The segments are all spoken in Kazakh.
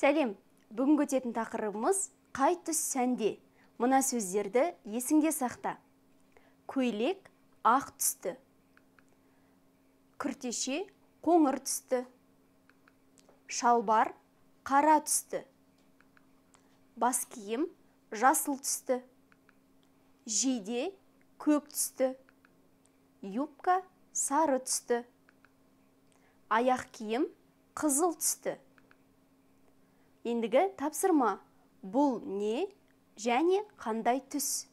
Сәлем, бүгін өтетін тақырыбымыз қай түс сәнде? Мына сөздерді есіңде сақта. Көйлек ақ түсті. Күртеше қоңыр түсті. Шалбар қара түсті. Бас киім жасыл түсті. Жейде көк түсті. Юбка сары түсті. Аяқ киім қызыл түсті. Ендігі тапсырма. Бұл не және қандай түс?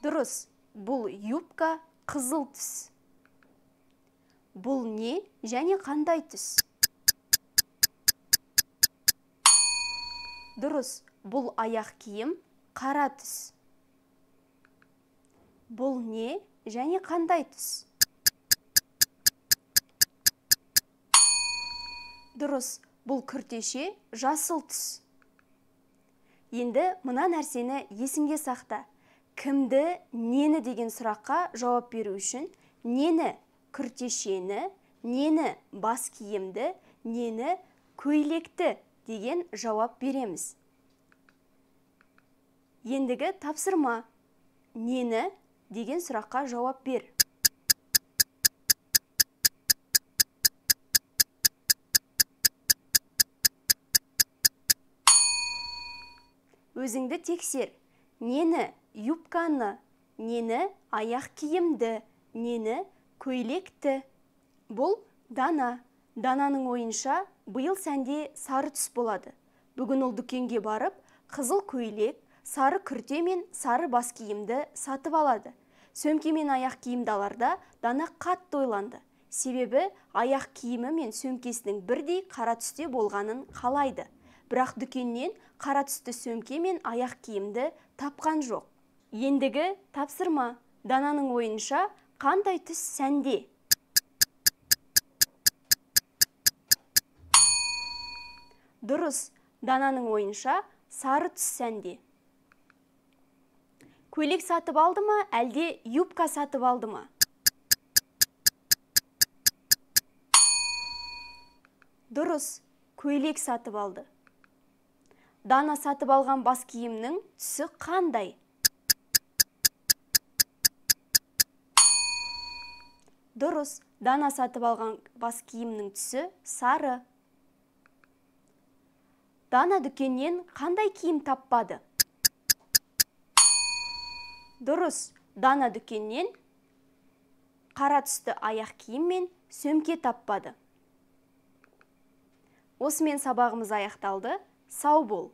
Дұрыс, бұл юбка қызыл түс. Бұл не және қандай түс? Дұрыс, бұл аяқ киім қара түс. Бұл не және қандай түс? Дұрыс, бұл күртеше жасыл түс. Енді мына нәрсені есіңде сақта. Кімді, нені деген сұраққа жауап беру үшін нені күртешені, нені бас киімді, нені көйлекті деген жауап береміз. Ендігі тапсырма. Нені деген сұраққа жауап бер. Өзіңді тексер. Нені юбканы, нені аяқ киімді, нені көйлекті. Бұл Дана. Дананың ойынша биыл сәнде сары түс болады. Бүгін ол дүкенге барып, қызыл көйлек, сары күрте мен сары бас киімді сатып алады. Сөмке мен аяқ киімді аларда Дана қатты ойланды. Себебі аяқ киімі мен сөмкесінің бірдей қара түсте болғанын қалайды. Бірақ дүкеннен қара түсті сөмке мен аяқ киімді тапқан жоқ. Ендігі тапсырма. Дананың ойынша қандай түс сәнде? Дұрыс, Дананың ойынша сары түс сәнде. Көйлек сатып алды ма, әлде юбка сатып алды ма? Дұрыс, көйлек сатып алды. Дана сатып алған бас киімнің түсі қандай? Дұрыс, Дана сатып алған бас киімнің түсі сары. Дана дүкеннен қандай киім таппады? Дұрыс, Дана дүкеннен қара түсті аяқ киім мен сөмке таппады. Осымен сабағымыз аяқталды. Сау бол!